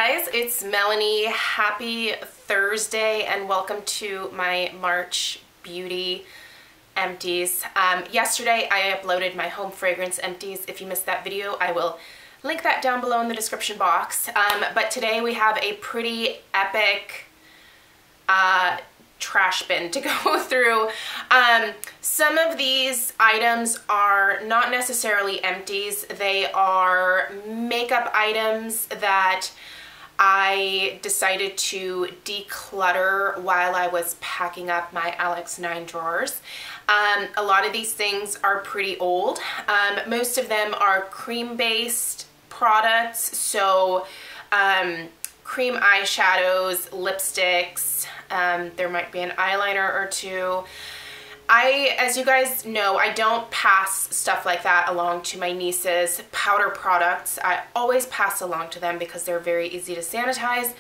Guys, it's Melanie. Happy Thursday and welcome to my March beauty empties. Yesterday I uploaded my home fragrance empties. If you missed that video, I will link that down below in the description box. But today we have a pretty epic trash bin to go through. Some of these items are not necessarily empties. They are makeup items that I decided to declutter while I was packing up my Alex 9 drawers. A lot of these things are pretty old. Most of them are cream-based products, so cream eyeshadows, lipsticks, there might be an eyeliner or two. As you guys know, I don't pass stuff like that along to my nieces. Powder products, I always pass along to them because they're very easy to sanitize.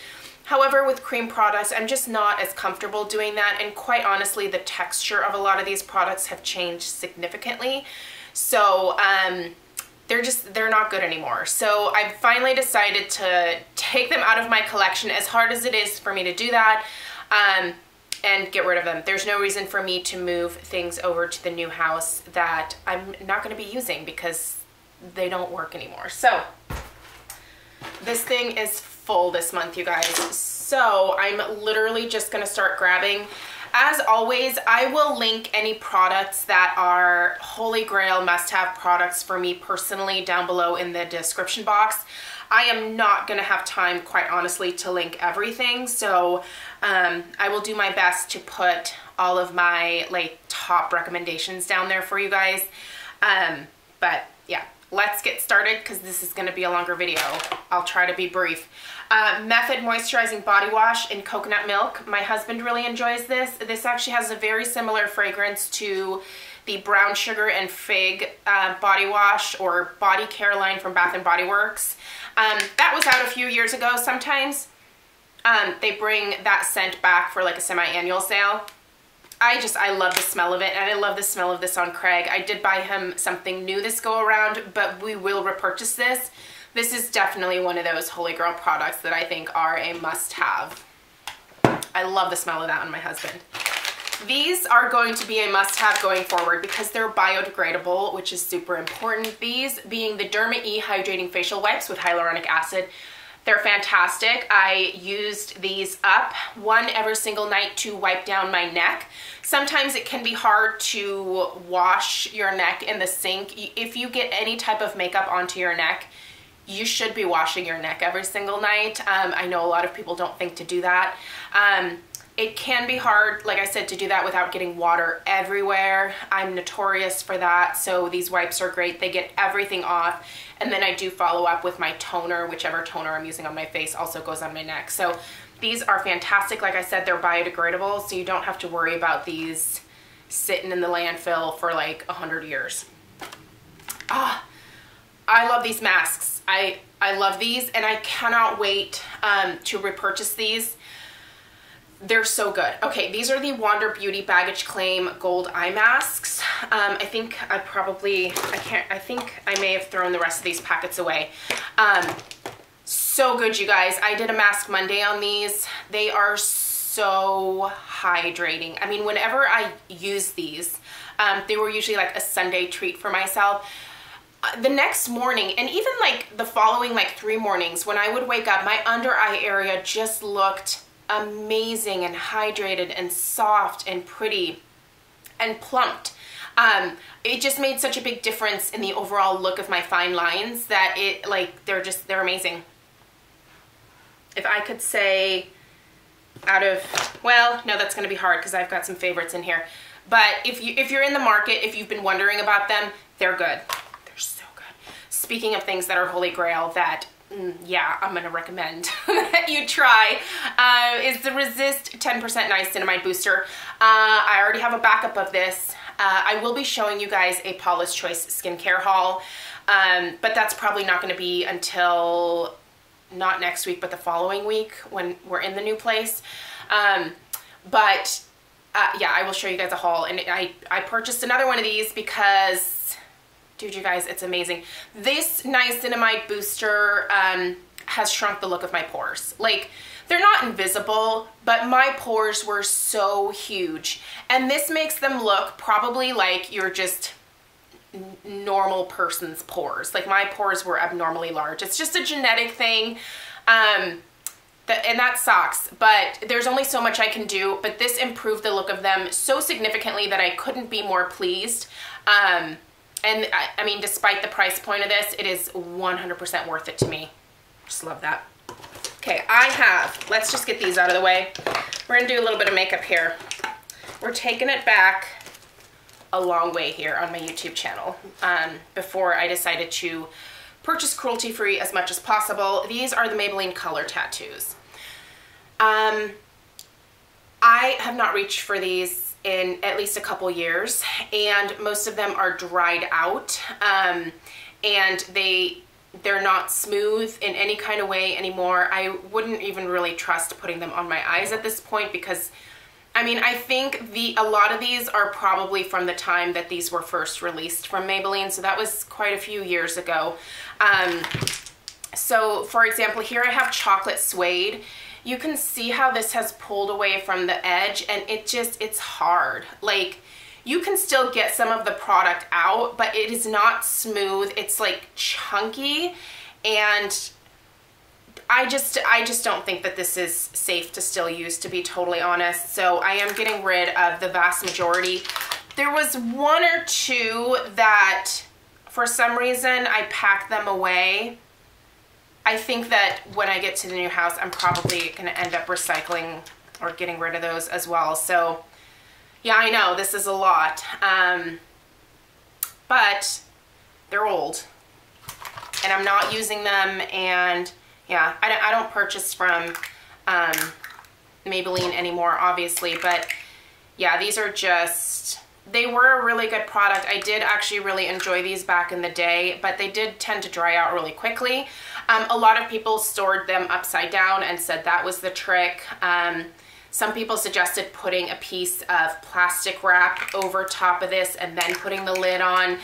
However, with cream products, I'm just not as comfortable doing that, and quite honestly, the texture of a lot of these products have changed significantly. So, they're not good anymore. So I've finally decided to take them out of my collection, as hard as it is for me to do that, and get rid of them. There's no reason for me to move things over to the new house that I'm not going to be using because they don't work anymore. So this thing is full this month, you guys. So I'm literally just going to start grabbing. As always, I will link any products that are holy grail must-have products for me personally down below in the description box. I am not going to have time, quite honestly, to link everything, so I will do my best to put all of my top recommendations down there for you guys. But yeah, let's get started because this is going to be a longer video. I'll try to be brief. Method Moisturizing Body Wash in Coconut Milk. My husband really enjoys this. This actually has a very similar fragrance to the Brown Sugar and Fig body wash or body care line from Bath & Body Works. That was out a few years ago. Sometimes they bring that scent back for like a semi-annual sale. I love the smell of it, and I love the smell of this on Craig. I did buy him something new this go around, but we will repurchase this. This is definitely one of those holy grail products that I think are a must-have. I love the smell of that on my husband. These are going to be a must-have going forward because they're biodegradable, which is super important. These being the Derma E Hydrating Facial Wipes with hyaluronic acid. They're fantastic. I used these up one every single night to wipe down my neck. Sometimes it can be hard to wash your neck in the sink. If you get any type of makeup onto your neck, you should be washing your neck every single night. I know a lot of people don't think to do that. It can be hard, like I said, to do that without getting water everywhere. I'm notorious for that, so these wipes are great. They get everything off, and then I do follow up with my toner. Whichever toner I'm using on my face also goes on my neck. So these are fantastic. Like I said, they're biodegradable, so you don't have to worry about these sitting in the landfill for like 100 years. I love these masks. I love these, and I cannot wait to repurchase these. They're so good. Okay, these are the Wander Beauty Baggage Claim Gold Eye Masks. I think I may have thrown the rest of these packets away. So good, you guys. I did a Mask Monday on these. They are so hydrating. I mean, whenever I use these, they were usually like a Sunday treat for myself. The next morning, and even like the following like 3 mornings, when I would wake up, my under eye area just looked amazing and hydrated and soft and pretty and plumped. It just made such a big difference in the overall look of my fine lines that they're amazing. If I could say well, no, that's going to be hard because I've got some favorites in here. But if you're in the market, if you've been wondering about them, they're good. They're so good. Speaking of things that are holy grail that yeah, I'm gonna recommend that you try is the Resist 10% Niacinamide Booster. I already have a backup of this. I will be showing you guys a Paula's Choice skincare haul, but that's probably not going to be until not next week, but the following week when we're in the new place. Yeah, I will show you guys a haul, and I purchased another one of these because, dude, you guys, it's amazing. This niacinamide booster has shrunk the look of my pores. Like, they're not invisible, but my pores were so huge. And this makes them look probably like you're just normal person's pores. Like, my pores were abnormally large. It's just a genetic thing. And that sucks, but there's only so much I can do. But this improved the look of them so significantly that I couldn't be more pleased. And I mean, despite the price point of this, it is 100% worth it to me. Just love that. Okay, let's just get these out of the way. We're gonna do a little bit of makeup here. We're taking it back a long way here on my YouTube channel before I decided to purchase cruelty-free as much as possible. These are the Maybelline Color Tattoos. I have not reached for these in at least a couple years, and most of them are dried out, and they're not smooth in any kind of way anymore. I wouldn't even really trust putting them on my eyes at this point because, I mean, I think a lot of these are probably from the time that these were first released from Maybelline, so that was quite a few years ago. So for example, here I have Chocolate Suede. You can see how this has pulled away from the edge, and it's hard. Like, you can still get some of the product out, but it is not smooth. It's like chunky, and I just don't think that this is safe to still use, to be totally honest. So I am getting rid of the vast majority. There was one or two that for some reason I packed them away. I think that when I get to the new house, I'm probably gonna end up recycling or getting rid of those as well. So yeah, I know this is a lot, but they're old and I'm not using them. And yeah, I don't purchase from Maybelline anymore, obviously, but yeah, these are just, they were a really good product. I did actually really enjoy these back in the day, but they did tend to dry out really quickly. A lot of people stored them upside down and said that was the trick. Some people suggested putting a piece of plastic wrap over top of this and then putting the lid on.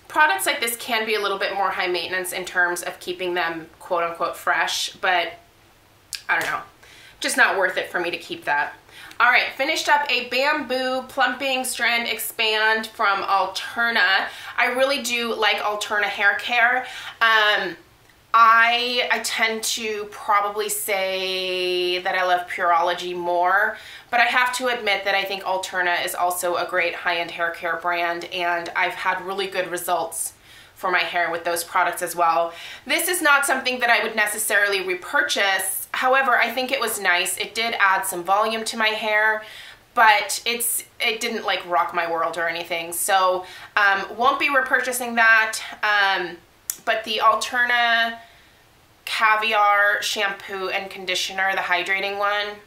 Products like this can be a little bit more high maintenance in terms of keeping them quote unquote fresh, but I don't know, just not worth it for me to keep that. All right, finished up a Bamboo Plumping Strand Expand from Alterna. I really do like Alterna hair care. I tend to probably say that I love Pureology more, but I have to admit that I think Alterna is also a great high-end hair care brand, and I've had really good results for my hair with those products as well. This is not something that I would necessarily repurchase. However, I think it was nice. It did add some volume to my hair, but it didn't like rock my world or anything. So won't be repurchasing that. But the Alterna Caviar shampoo and conditioner, the hydrating one,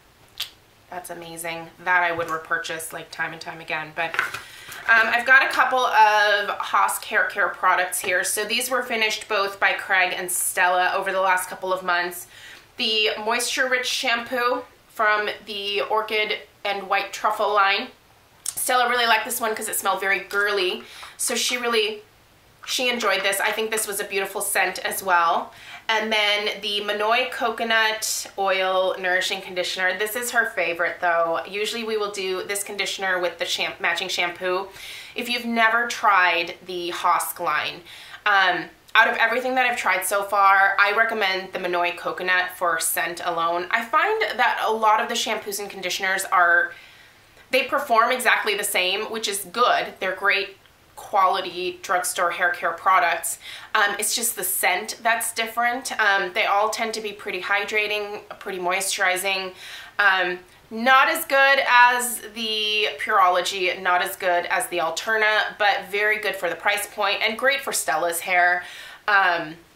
that's amazing. That I would repurchase like time and time again. But I've got a couple of Hask Haircare products here. So these were finished both by Craig and Stella over the last couple of months. The Moisture Rich shampoo from the Orchid and White Truffle line. Stella really liked this one because it smelled very girly. So she enjoyed this. I think this was a beautiful scent as well. And then the Manoy Coconut Oil Nourishing Conditioner. This is her favorite though. Usually we will do this conditioner with the matching shampoo. If you've never tried the Hask line, out of everything that I've tried so far, I recommend the Manoy Coconut for scent alone. I find that a lot of the shampoos and conditioners they perform exactly the same, which is good. They're great quality drugstore hair care products. It's just the scent that's different. They all tend to be pretty hydrating, pretty moisturizing. Not as good as the Pureology, not as good as the Alterna, but very good for the price point and great for Stella's hair.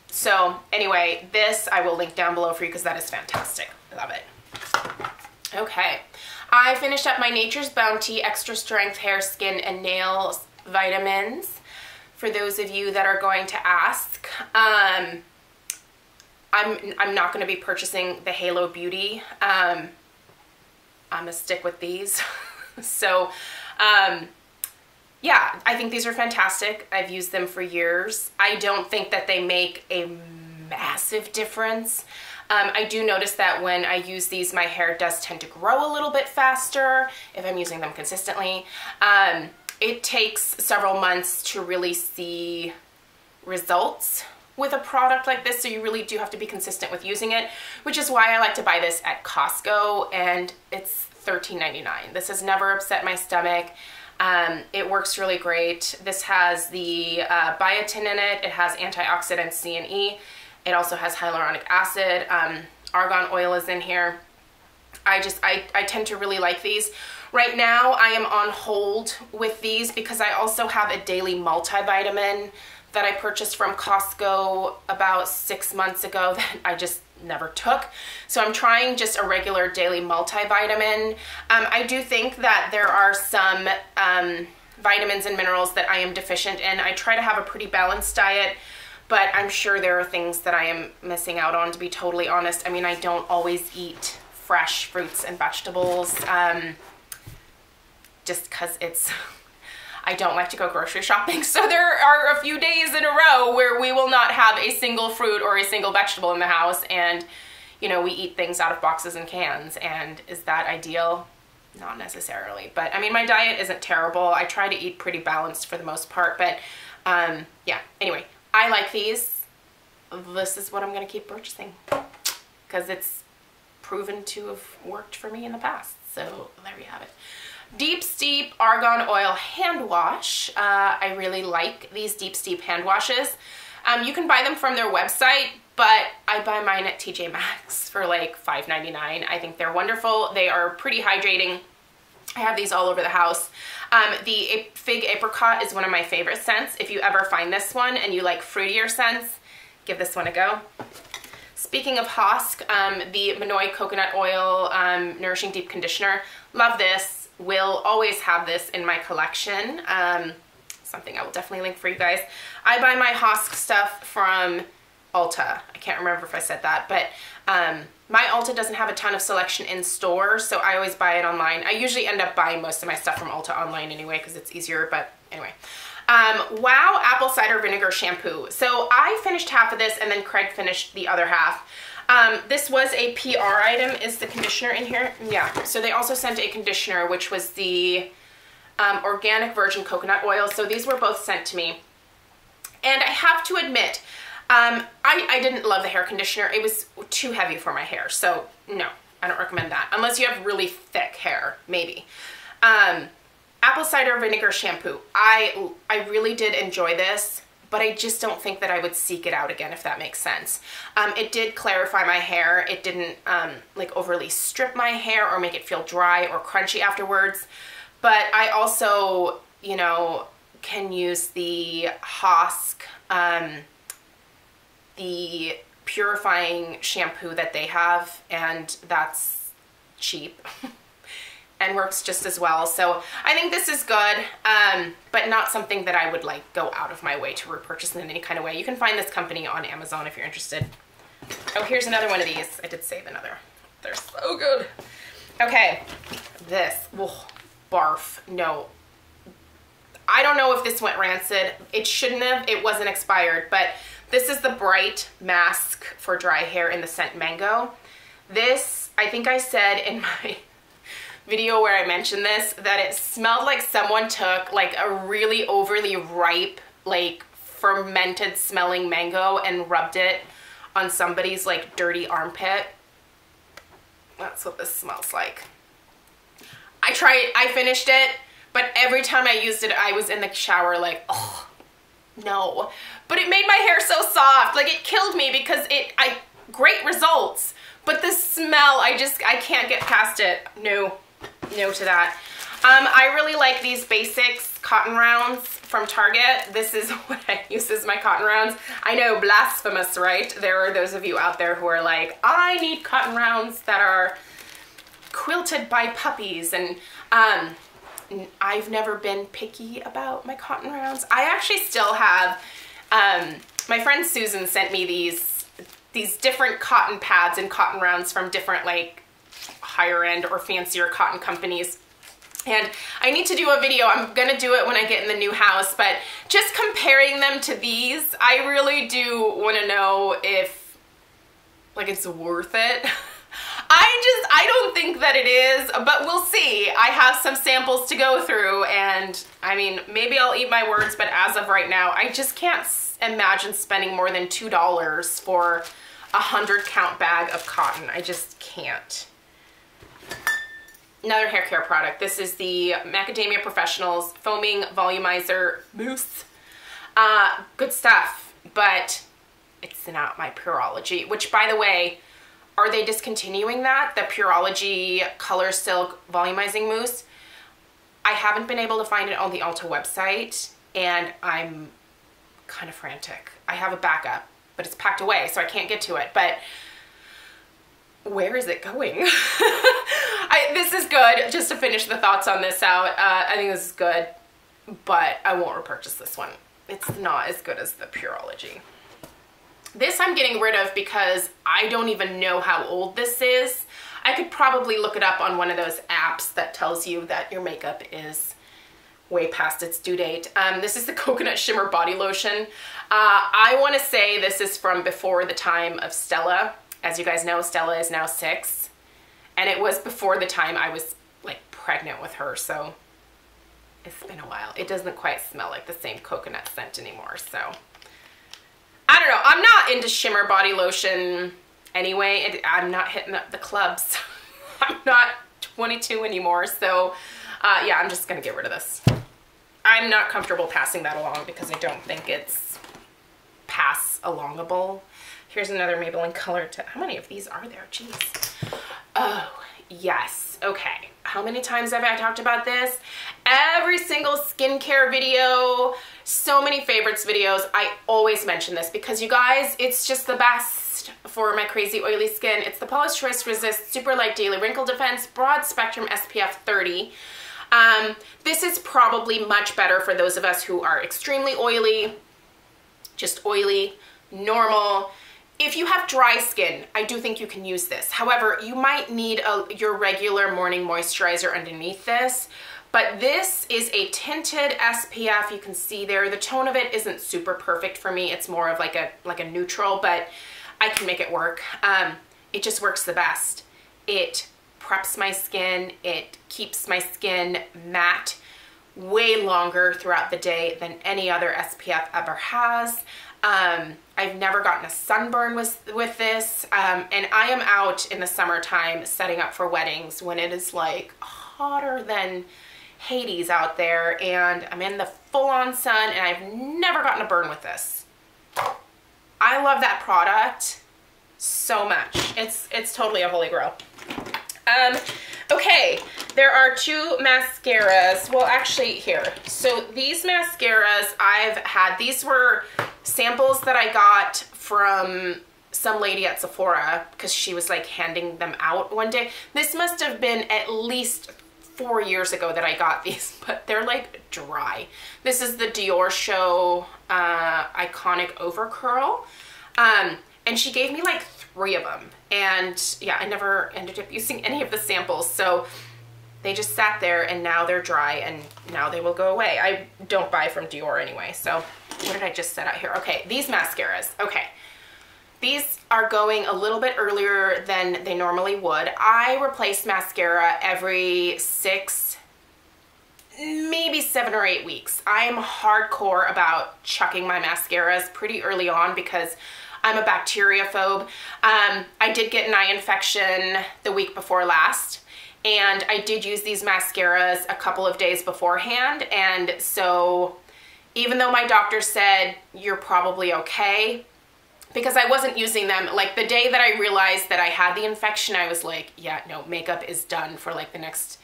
So anyway, this I will link down below for you because that is fantastic. I love it. Okay, I finished up my Nature's Bounty Extra Strength Hair, Skin, and Nails vitamins. For those of you that are going to ask, I'm not going to be purchasing the Halo Beauty. I'm gonna stick with these. So yeah, I think these are fantastic. I've used them for years. I don't think that they make a massive difference. I do notice that when I use these, my hair does tend to grow a little bit faster if I'm using them consistently. It takes several months to really see results with a product like this, so you really do have to be consistent with using it, which is why I like to buy this at Costco, and it's $13.99. This has never upset my stomach. It works really great. This has the biotin in it. It has antioxidants C and E. It also has hyaluronic acid. Argan oil is in here. I tend to really like these. Right now I am on hold with these because I also have a daily multivitamin that I purchased from Costco about 6 months ago that I just never took. So I'm trying just a regular daily multivitamin. I do think that there are some vitamins and minerals that I am deficient in. I try to have a pretty balanced diet, but I'm sure there are things that I am missing out on, to be totally honest. I mean, I don't always eat fresh fruits and vegetables just because I don't like to go grocery shopping. So there are a few days in a row where we will not have a single fruit or a single vegetable in the house, and you know, we eat things out of boxes and cans. And is that ideal? Not necessarily, but I mean, my diet isn't terrible. I try to eat pretty balanced for the most part, but yeah, anyway, I like these. This is what I'm gonna keep purchasing because it's proven to have worked for me in the past. So there you have it. Deep Steep Argan Oil Hand Wash. I really like these Deep Steep hand washes. You can buy them from their website, but I buy mine at TJ Maxx for like $5.99. I think they're wonderful. They are pretty hydrating. I have these all over the house. The Fig Apricot is one of my favorite scents. If you ever find this one and you like fruitier scents, give this one a go. Speaking of Hosk, the Minoy Coconut Oil Nourishing Deep Conditioner. Love this. Will always have this in my collection. Something I will definitely link for you guys. I buy my Hosk stuff from Ulta. I can't remember if I said that, but my Ulta doesn't have a ton of selection in store, so I always buy it online. I usually end up buying most of my stuff from Ulta online anyway because it's easier, but anyway. Wow Apple Cider Vinegar Shampoo. So I finished half of this and then Craig finished the other half. This was a PR item. Is the conditioner in here? Yeah. So they also sent a conditioner, which was the organic virgin coconut oil. So these were both sent to me. And I have to admit, I didn't love the hair conditioner. It was too heavy for my hair. So no, I don't recommend that. Unless you have really thick hair, maybe. Apple Cider Vinegar Shampoo. I really did enjoy this, but I just don't think that I would seek it out again, if that makes sense. It did clarify my hair. It didn't like overly strip my hair or make it feel dry or crunchy afterwards. But I also, you know, can use the Hosk, the purifying shampoo that they have, and that's cheap. And works just as well. So I think this is good, but not something that I would like go out of my way to repurchase in any kind of way. You can find this company on Amazon if you're interested. Oh, here's another one of these. I did save another. They're so good. Okay, this, oh, barf, no. I don't know if this went rancid. It shouldn't have, it wasn't expired, but this is the Bright Mask for dry hair in the scent Mango. This, I think I said in my video where I mentioned this, that it smelled like someone took like a really overly ripe, like fermented smelling mango and rubbed it on somebody's like dirty armpit. That's what this smells like. I tried, I finished it, but every time I used it, I was in the shower like, oh, no. But it made my hair so soft, like it killed me because great results, but the smell, I can't get past it. No to that. I really like these Basics cotton rounds from Target. This is what I use as my cotton rounds. I know, blasphemous, right? There are those of you out there who are like, I need cotton rounds that are quilted by puppies, and I've never been picky about my cotton rounds. I actually still have, my friend Susan sent me these different cotton pads and cotton rounds from different like higher end or fancier cotton companies. And I need to do a video. I'm gonna do it when I get in the new house, but just comparing them to these, I really do wanna know if like it's worth it. I don't think that it is, but we'll see. I have some samples to go through, and I mean, maybe I'll eat my words, but as of right now, I just can't imagine spending more than $2 for a 100 count bag of cotton. I just can't. Another hair care product. This is the Macadamia Professionals Foaming Volumizer Mousse. Good stuff, but it's not my Pureology, which, by the way, are they discontinuing that? The Pureology Color Silk Volumizing Mousse? I haven't been able to find it on the Ulta website, and I'm kind of frantic. I have a backup, but it's packed away, so I can't get to it. But where is it going? This is good. Just to finish the thoughts on this out, I think this is good, but I won't repurchase this one. It's not as good as the Pureology. This I'm getting rid of because I don't even know how old this is. I could probably look it up on one of those apps that tells you that your makeup is way past its due date. This is the Coconut Shimmer Body Lotion. I want to say this is from before the time of Stella. As you guys know, Stella is now 6. And it was before the time I was like pregnant with her, so it's been a while. It doesn't quite smell like the same coconut scent anymore, so I don't know. I'm not into shimmer body lotion anyway. I'm not hitting up the clubs. I'm not 22 anymore, so yeah, I'm just gonna get rid of this. I'm not comfortable passing that along because I don't think it's pass-alongable. Here's another Maybelline Color Tip. How many of these are there? Jeez. Oh, yes. Okay. How many times have I talked about this? Every single skincare video, so many favorites videos, I always mention this because you guys, it's just the best for my crazy oily skin. It's the Paula's Choice Resist Super Light Daily Wrinkle Defense Broad Spectrum SPF 30. This is probably much better for those of us who are extremely oily, just oily, normal. If you have dry skin, I do think you can use this. However, you might need your regular morning moisturizer underneath this, but this is a tinted SPF. You can see there, the tone of it isn't super perfect for me. It's more of like a neutral, but I can make it work. It just works the best. It preps my skin. It keeps my skin matte way longer throughout the day than any other SPF ever has. I've never gotten a sunburn with this, and I am out in the summertime setting up for weddings when it is like hotter than Hades out there, and I'm in the full-on sun, and I've never gotten a burn with this. I love that product so much. It's totally a holy grail. Okay, there are 2 mascaras. Well, actually, here. So these mascaras I've had, these were samples that I got from some lady at Sephora because she was like handing them out one day. This must have been at least 4 years ago that I got these, but they're like dry. This is the Dior Show Iconic Overcurl. And she gave me like 3 of them. And yeah, I never ended up using any of the samples. So they just sat there and now they're dry and now they will go away. I don't buy from Dior anyway. So what did I just set out here? Okay, these mascaras. Okay. These are going a little bit earlier than they normally would. I replace mascara every 6, maybe 7 or 8 weeks. I'm hardcore about chucking my mascaras pretty early on because I'm a bacteriaphobe. I did get an eye infection the week before last, and I did use these mascaras a couple of days beforehand, and so even though my doctor said you're probably okay, because I wasn't using them, like the day that I realized that I had the infection, I was like, yeah, no, makeup is done for like the next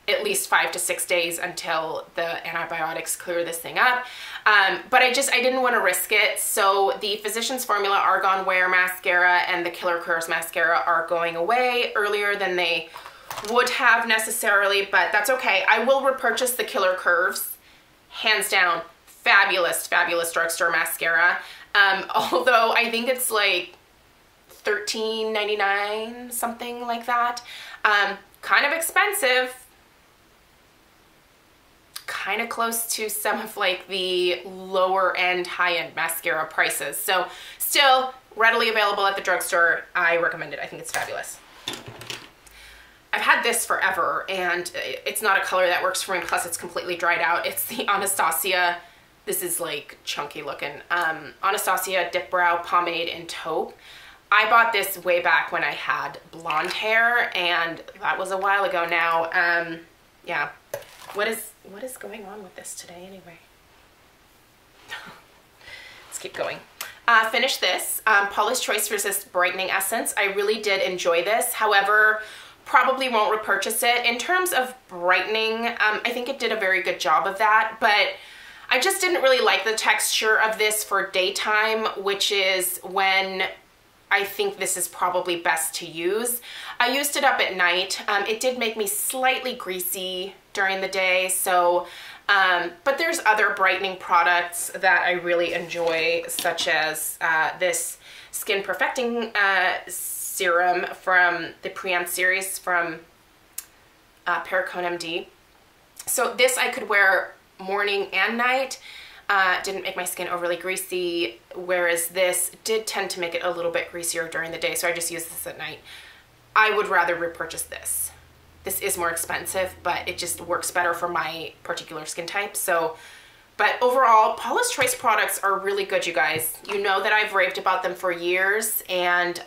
at least 5 to 6 days until the antibiotics clear this thing up. But I didn't want to risk it. So the Physicians Formula Argan Wear Mascara and the Killer Curves Mascara are going away earlier than they would have necessarily, but that's okay. I will repurchase the Killer Curves. Hands down, fabulous, fabulous drugstore mascara. Although I think it's like $13.99, something like that. Kind of expensive. Kind of close to some of like the lower end, high end mascara prices. So still readily available at the drugstore. I recommend it. I think it's fabulous. I've had this forever, and it's not a color that works for me, plus it's completely dried out. It's the Anastasia, this is like chunky looking, Anastasia Dip Brow Pomade in Taupe. I bought this way back when I had blonde hair, and that was a while ago now. Yeah, what is going on with this today anyway? Let's keep going. Finish this, Paula's Choice Resist Brightening Essence. I really did enjoy this. However, probably won't repurchase it. In terms of brightening, I think it did a very good job of that, but I just didn't really like the texture of this for daytime, which is when I think this is probably best to use. I used it up at night. It did make me slightly greasy during the day, so, but there's other brightening products that I really enjoy, such as this Skin Perfecting serum from the Preempt series from Periscope MD. So this I could wear morning and night. Didn't make my skin overly greasy, whereas this did tend to make it a little bit greasier during the day, so I just use this at night. I would rather repurchase this. This is more expensive, but it just works better for my particular skin type. So, but overall, Paula's Choice products are really good, you guys. You know that I've raved about them for years, and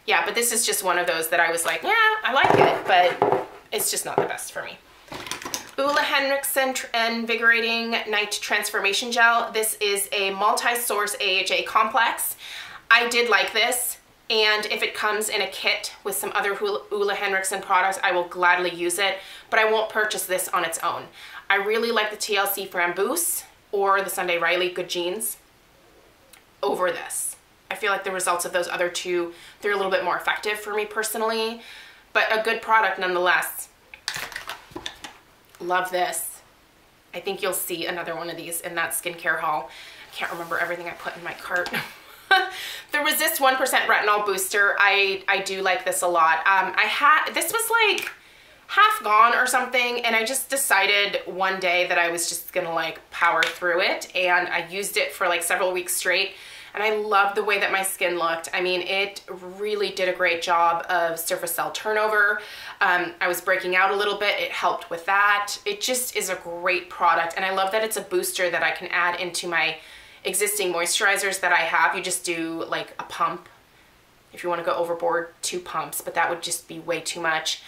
yeah, but this is just one of those that I was like, yeah, I like it, but it's just not the best for me. Ole Henriksen Invigorating Night Transformation Gel. This is a multi-source AHA complex. I did like this, and if it comes in a kit with some other Ole Henriksen products, I will gladly use it, but I won't purchase this on its own. I really like the TLC Framboos or the Sunday Riley Good Genes over this. I feel like the results of those other two, they're a little bit more effective for me personally, but a good product nonetheless. Love this. I think you'll see another one of these in that skincare haul. I can't remember everything I put in my cart. The Resist 1% Retinol Booster. I do like this a lot. This was like half gone or something, and I just decided one day that I was just gonna like power through it, and I used it for like several weeks straight. And I love the way that my skin looked. I mean, it really did a great job of surface cell turnover. I was breaking out a little bit. It helped with that. It just is a great product. And I love that it's a booster that I can add into my existing moisturizers that I have. You just do like a pump. If you want to go overboard, 2 pumps, but that would just be way too much.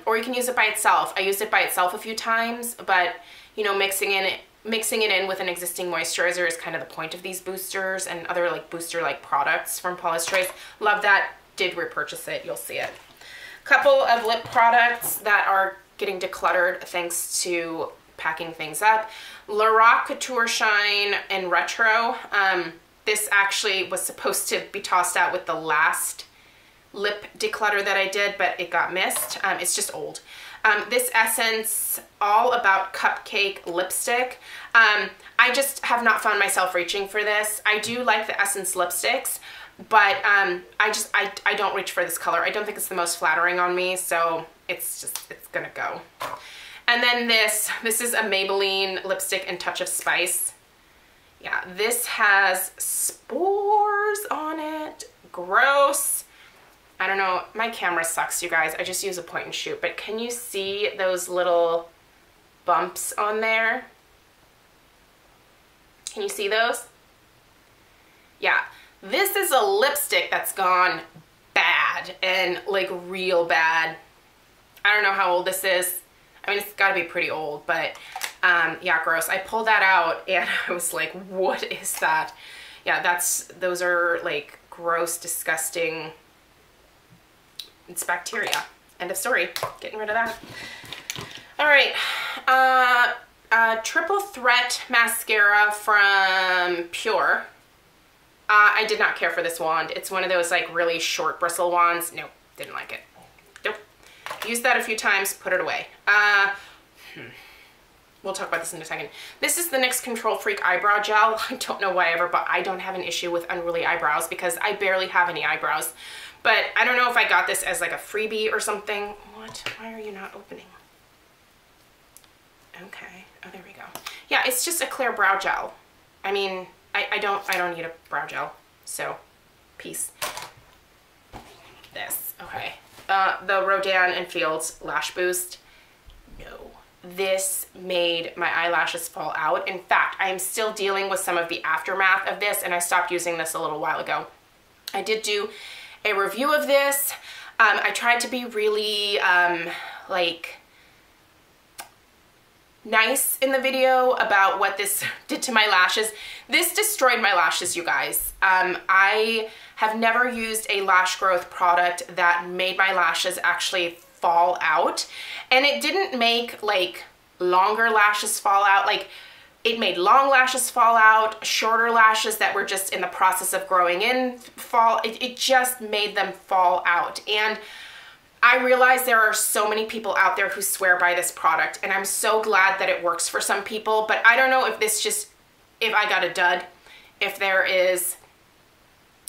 Or you can use it by itself. I used it by itself a few times, but you know, mixing it in with an existing moisturizer is kind of the point of these boosters and other like booster-like products from Paula's Choice. Love that. Did repurchase it. You'll see it. Couple of lip products that are getting decluttered thanks to packing things up. Lorac Couture Shine in Retro. This actually was supposed to be tossed out with the last lip declutter that I did, but it got missed. It's just old. This Essence All About Cupcake lipstick. I just have not found myself reaching for this. I do like the Essence lipsticks, but I don't reach for this color. I don't think it's the most flattering on me, so it's gonna go. And then this is a Maybelline lipstick in Touch of Spice. Yeah, this has spores on it. Gross. I don't know, my camera sucks, you guys. I just use a point and shoot, but can you see those little bumps on there? Can you see those? Yeah, this is a lipstick that's gone bad, and like real bad. I don't know how old this is. I mean, it's gotta be pretty old, but yeah, gross. I pulled that out and I was like, what is that? Yeah, those are like gross, disgusting. It's bacteria. End of story. Getting rid of that. All right. Triple Threat Mascara from Pure. I did not care for this wand. It's one of those like really short bristle wands. Nope, didn't like it. Nope. Used that a few times, put it away. We'll talk about this in a second. This is the NYX Control Freak Eyebrow Gel. I don't know why ever, but I don't have an issue with unruly eyebrows because I barely have any eyebrows. But I don't know if I got this as like a freebie or something. What? Why are you not opening? Okay. Oh, there we go. Yeah, it's just a clear brow gel. I mean, I don't need a brow gel. So piece. This, okay. The Rodan and Fields Lash Boost. No. This made my eyelashes fall out. In fact, I am still dealing with some of the aftermath of this, and I stopped using this a little while ago. I did do a review of this. I tried to be really like nice in the video about what this did to my lashes. This destroyed my lashes, you guys. I have never used a lash growth product that made my lashes actually fall out, and it didn't make like longer lashes fall out. Like, it made long lashes fall out, shorter lashes that were just in the process of growing in fall. It just made them fall out. And I realize there are so many people out there who swear by this product, and I'm so glad that it works for some people, but I don't know if this just, if I got a dud, if there is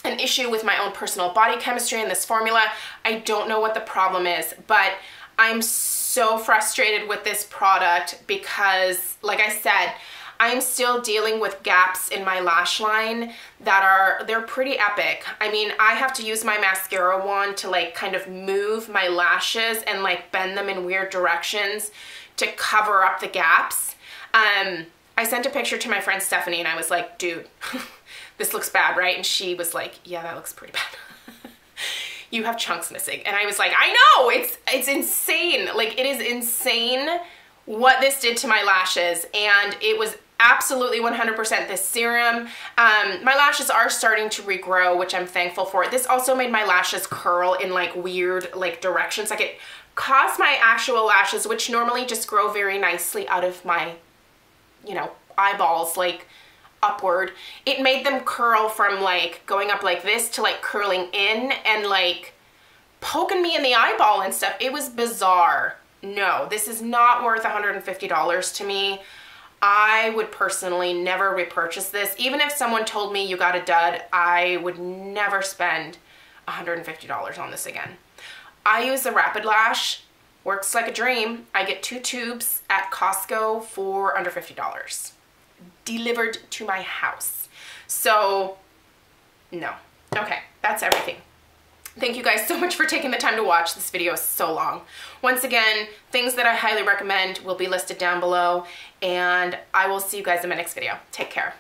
an issue with my own personal body chemistry in this formula. I don't know what the problem is, but I'm so frustrated with this product because, like I said, I'm still dealing with gaps in my lash line that they're pretty epic. I mean, I have to use my mascara wand to like kind of move my lashes and like bend them in weird directions to cover up the gaps. I sent a picture to my friend Stephanie and I was like, dude, this looks bad, right? And she was like, yeah, that looks pretty bad. You have chunks missing. And I was like, I know, it's insane. Like, it is insane what this did to my lashes. And it was absolutely 100% this serum. My lashes are starting to regrow, which I'm thankful for. This also made my lashes curl in like weird like directions. Like, it caused my actual lashes, which normally just grow very nicely out of my, you know, eyeballs, like upward. It made them curl from like going up like this to like curling in and like poking me in the eyeball and stuff. It was bizarre. No, this is not worth $150 to me. I would personally never repurchase this. Even if someone told me you got a dud, I would never spend $150 on this again. I use the Rapid Lash. Works like a dream. I get 2 tubes at Costco for under $50. Delivered to my house. So, no. Okay, that's everything. Thank you guys so much for taking the time to watch. This video is so long. Once again, things that I highly recommend will be listed down below, and I will see you guys in my next video. Take care.